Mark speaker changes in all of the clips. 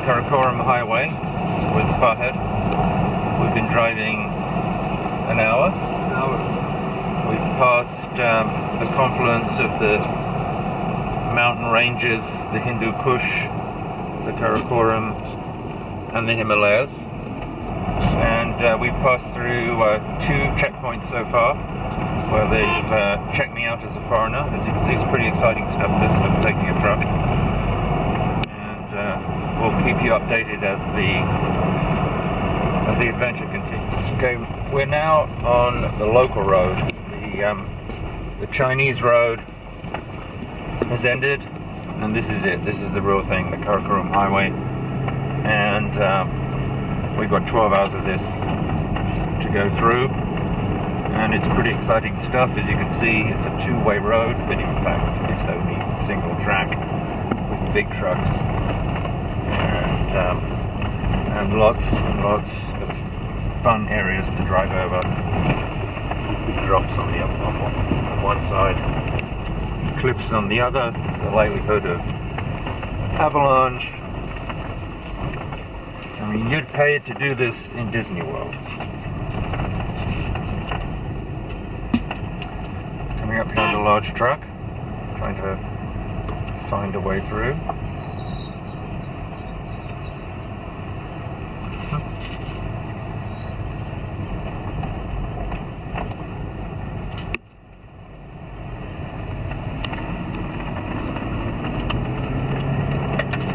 Speaker 1: Karakoram Highway with Fahd. We've been driving an hour. We've passed the confluence of the mountain ranges, the Hindu Kush, the Karakorum and the Himalayas. And we've passed through 2 checkpoints so far, where they've checked me out as a foreigner. As you can see, it's pretty exciting stuff, this stuff, taking a truck. And we'll keep you updated as the adventure continues. Okay, we're now on the local road. The Chinese road has ended, and this is it. This is the real thing, the Karakoram Highway. And we've got 12 hours of this to go through, and it's pretty exciting stuff. As you can see, it's a 2-way road, but in fact it's only a single track with big trucks, and lots and lots of fun areas to drive over. Big drops on one side, cliffs on the other, the likelihood of avalanche. I mean, you'd pay to do this in Disney World. Coming up behind a large truck, trying to find a way through.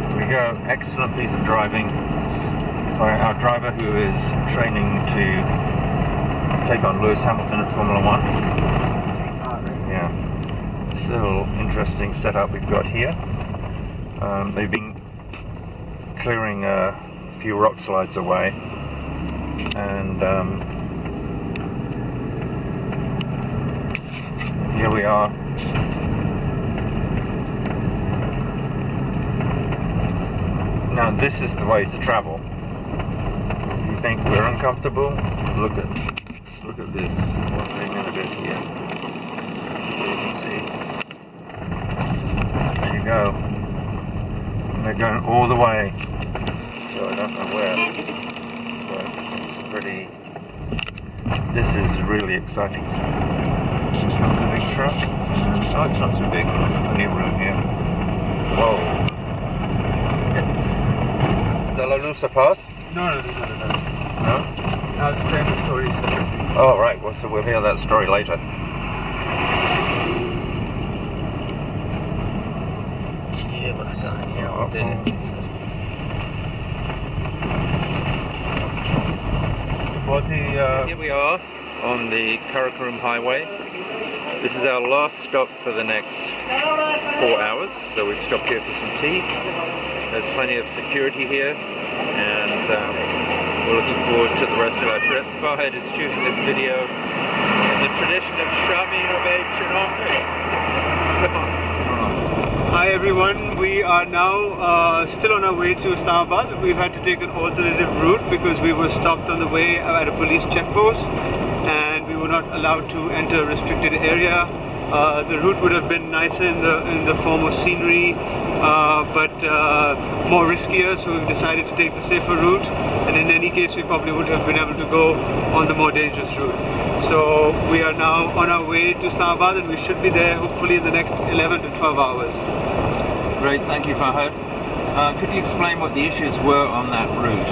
Speaker 1: There we go, excellent piece of driving by our driver, who is training to take on Lewis Hamilton at Formula 1. Yeah, it's a little interesting setup we've got here. They've been clearing a few rock slides away, and here we are. Now this is the way to travel. Think we're uncomfortable? Look at this. We'll zoom in a bit here, so you can see. There you go. And they're going all the way. So I don't know where, but it's pretty. This is really exciting stuff. Here comes a big truck. Oh, it's not so big. There's plenty of room here. Whoa! It's the La Lusa Pass.
Speaker 2: No.
Speaker 1: No?
Speaker 2: I'll explain the story separately.
Speaker 1: Oh, right. Well, so we'll hear that story later.
Speaker 2: Yeah, what's going on?
Speaker 1: Here we are on the Karakoram Highway. This is our last stop for the next 4 hours. So we've stopped here for some tea. There's plenty of security here, and we're looking forward to the rest of our trip. Fahd is shooting this video in the tradition of Shami Obaid-Chinoy.
Speaker 2: Hi everyone, we are now still on our way to Islamabad. We've had to take an alternative route because we were stopped on the way at a police checkpost and we were not allowed to enter a restricted area. The route would have been nicer in the form of scenery, but more riskier, so we've decided to take the safer route, and in any case we probably would have been able to go on the more dangerous route. So we are now on our way to Islamabad, and we should be there hopefully in the next 11 to 12 hours.
Speaker 1: Great, thank you, Fahd. Could you explain what the issues were on that route?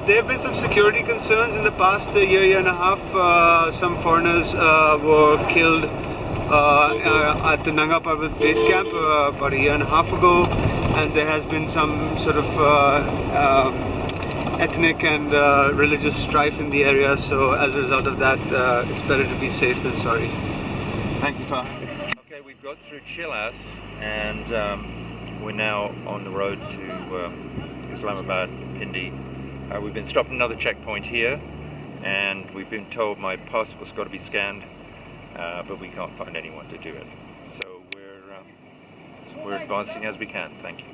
Speaker 2: There have been some security concerns in the past year and a half. Some foreigners were killed at the Nanga Parbat base camp about a year and a half ago, and there has been some sort of ethnic and religious strife in the area, so as a result of that, it's better to be safe than sorry.
Speaker 1: Thank you, Fahd. Okay, we've got through Chilas, and we're now on the road to Islamabad, Pindi. We've been stopped at another checkpoint here, and we've been told my passport's got to be scanned, but we can't find anyone to do it. So we're advancing as we can. Thank you.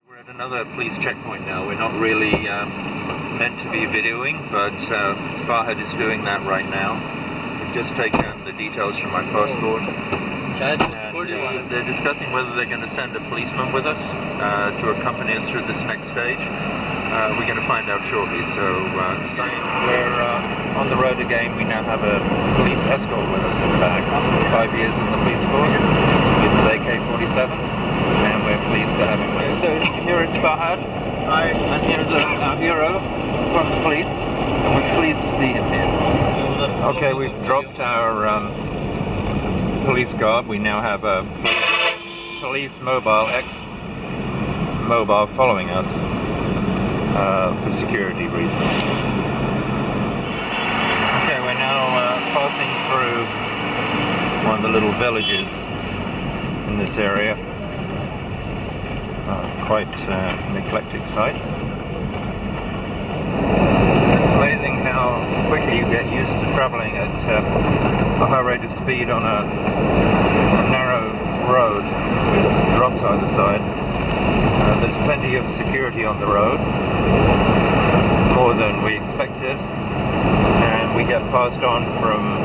Speaker 1: We're at another police checkpoint now. We're not really meant to be videoing, but Fahd is doing that right now. just taken the details from my passport. And they're discussing whether they're going to send a policeman with us to accompany us through this next stage. We're going to find out shortly. So, we're on the road again. We now have a police escort with us in the back. 5 years in the police force with AK-47, and we're pleased to have him with us. So here is Fahd.
Speaker 2: Hi.
Speaker 1: And here's our hero from the police, and we're pleased to see him here. Okay, we've dropped our police garb. We now have a police mobile, ex-mobile following us for security reasons. Okay, we're now passing through one of the little villages in this area. Quite an eclectic site. It's amazing how quickly you get used to traveling at a high rate of speed on a narrow road with drops either side. There's plenty of security on the road, more than we expected, and we get passed on from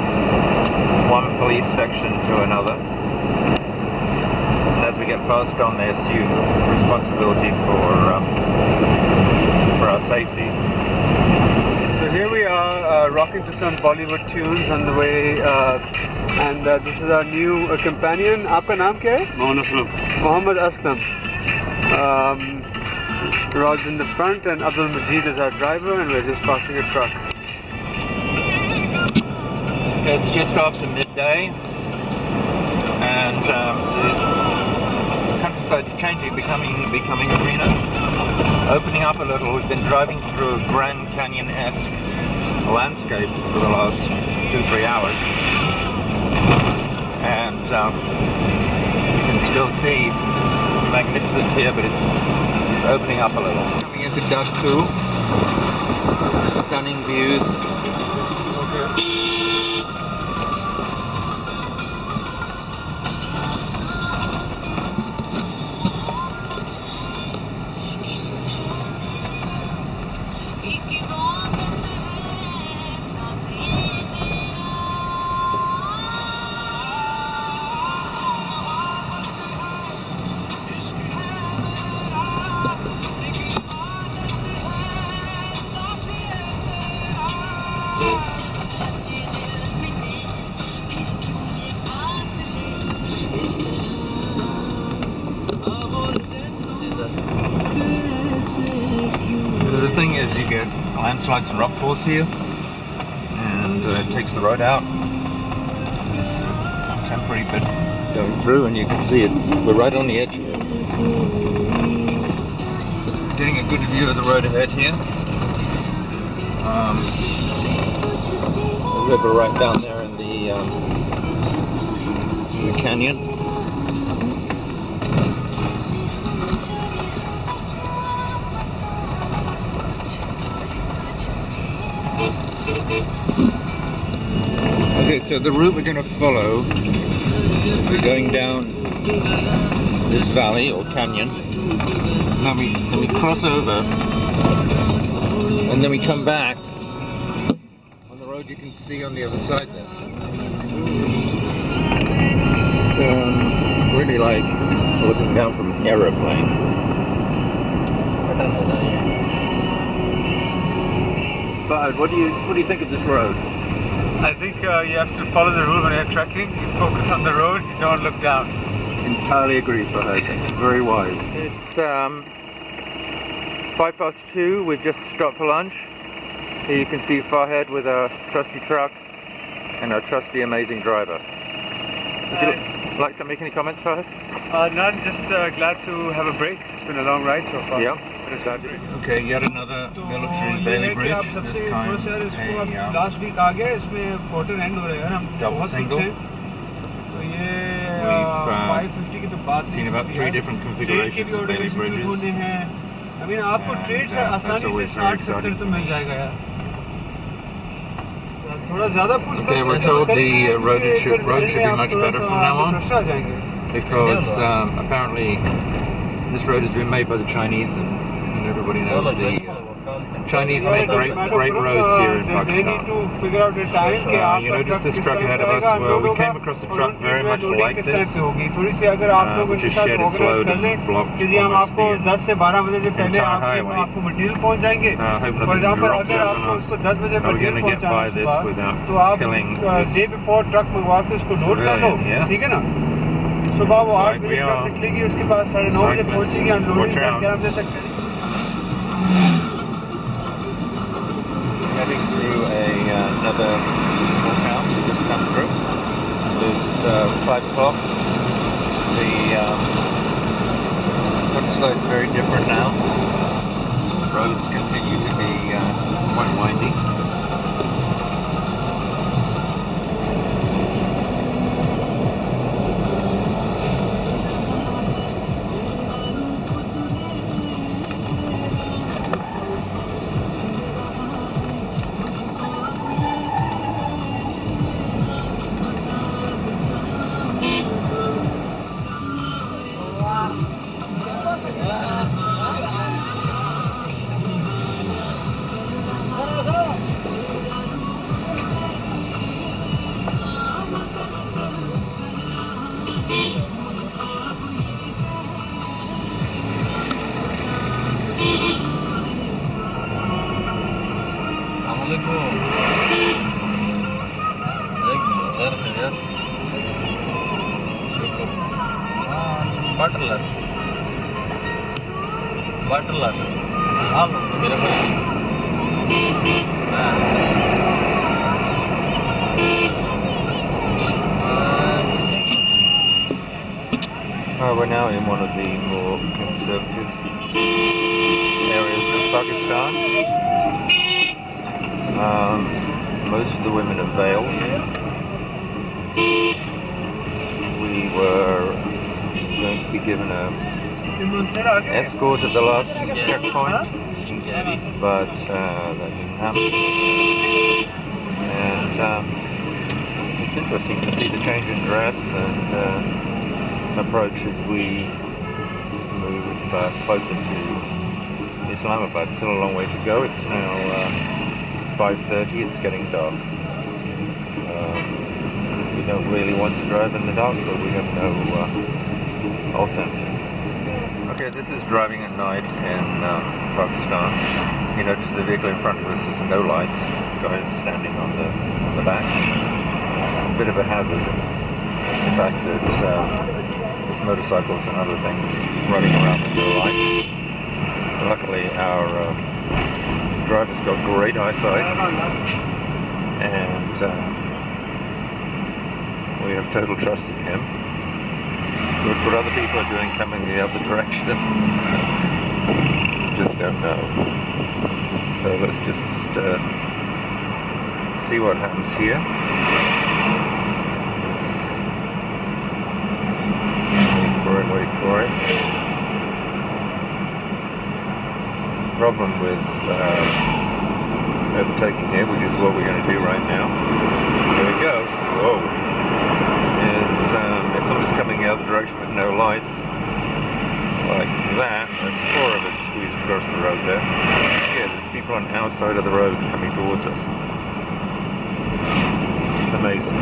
Speaker 1: one police section to another. And as we get passed on, they assume responsibility for our safety.
Speaker 2: So here we are rocking to some Bollywood tunes on the way, and this is our new companion. Aapka naam kya hai? Mohammad Aslam. Rod's in the front and Abdul Majid is our driver, and we're just passing a truck.
Speaker 1: It's just after midday, and the countryside's changing, becoming greener, opening up a little. We've been driving through a Grand Canyon-esque landscape for the last 2-3 hours, and you can still see it's magnificent here, but it's opening up a little. Coming into Dasu, stunning views. The thing is, you get landslides and rockfalls here, and it takes the road out. This is a temporary bit going through, and you can see we're right on the edge here. Getting a good view of the road ahead here. The river right down there in the canyon. Okay, so the route we're going to follow, we're going down this valley or canyon, then we cross over, and then we come back on the road you can see on the other side there. So, really like looking down from an aeroplane. But what do you think of this road?
Speaker 2: I think you have to follow the rule when you're trekking. You focus on the road, you don't look down.
Speaker 1: Entirely agree, Fahd. It's very wise. It's 2:05. We've just stopped for lunch. Here you can see Fahd with our trusty truck and our trusty, amazing driver. Would you like to make any comments, Fahd?
Speaker 2: None, just glad to have a break. It's been a long ride so far.
Speaker 1: Yeah. Okay, yet another military Bailey bridge. This time
Speaker 2: last week आ गया, इसमें quarter end हो रहा है, हम
Speaker 1: double single.
Speaker 2: तो ये 550 की तो बात
Speaker 1: seen about 3 different configurations of Bailey bridges.
Speaker 2: I mean आपको ट्रेड से आसानी से 60-70 तो मिल जाएगा यार. थोड़ा ज़्यादा पूछ कर.
Speaker 1: Okay, we're told the road should be much better from now on, because apparently this road has been made by the Chinese, and everybody knows the Chinese make great roads here in
Speaker 2: They need
Speaker 1: Pakistan.
Speaker 2: to figure out the time कि
Speaker 1: You notice this truck ahead of us? Well, we came across a truck very much like this,
Speaker 2: थोड़ी सी अगर आप लोग
Speaker 1: which is shed its load and blocked
Speaker 2: कि हम
Speaker 1: almost
Speaker 2: आपको
Speaker 1: the
Speaker 2: 10 से 12 बजे से पहले
Speaker 1: entire highway.
Speaker 2: आपको मटेरियल पहुंच जाएंगे
Speaker 1: I hope
Speaker 2: for
Speaker 1: nothing
Speaker 2: example
Speaker 1: drops
Speaker 2: अगर
Speaker 1: out on
Speaker 2: आपको
Speaker 1: us.
Speaker 2: उसको 10 बजे
Speaker 1: Are we
Speaker 2: material
Speaker 1: going to get by
Speaker 2: पहुंचाना
Speaker 1: this
Speaker 2: सुबह
Speaker 1: without
Speaker 2: तो आप
Speaker 1: killing this
Speaker 2: day before truck मंगवा के उसको लोड कर लो
Speaker 1: civilian, yeah?
Speaker 2: ठीक है ना सुबह वो 8
Speaker 1: Like
Speaker 2: बजे
Speaker 1: we
Speaker 2: ट्रक
Speaker 1: are.
Speaker 2: निकलेगी उसके पास 9:30 बजे पहुंचेगी अनलोडिंग
Speaker 1: Watch out.
Speaker 2: 11 बजे तक
Speaker 1: Heading through another small town we just come through. It's 5 o'clock. The countryside is very different now. Roads continue to be quite windy.
Speaker 3: Butler. All
Speaker 1: We're now in one of the more conservative areas of Pakistan. Most of the women are veiled. We were going to be given a escort at the last checkpoint, but that didn't happen. And it's interesting to see the change in dress and approach as we move closer to Islamabad. Still a long way to go. It's now 5:30. It's getting dark. We don't really want to drive in the dark, but we have no alternative. Okay, this is driving at night in Pakistan. You notice the vehicle in front of us has no lights. The guy is standing on the back. It's a bit of a hazard. The fact that there's motorcycles and other things running around with no lights. Luckily, our driver's got great eyesight, and we have total trust in him. That's what other people are doing coming the other direction. Just don't know. So let's just see what happens here. Wait for it. Problem with overtaking here, which is what we're going to do right now. There we go. Whoa. If somebody's coming the other direction with no lights, like that, there's 4 of us squeezed across the road there. Yeah, there's people on our side of the road coming towards us. It's amazing.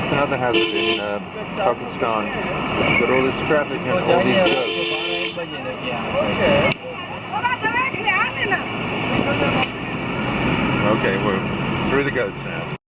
Speaker 1: It's another hazard in Pakistan. Got all this traffic and all these goats. Okay, we're through the goats now.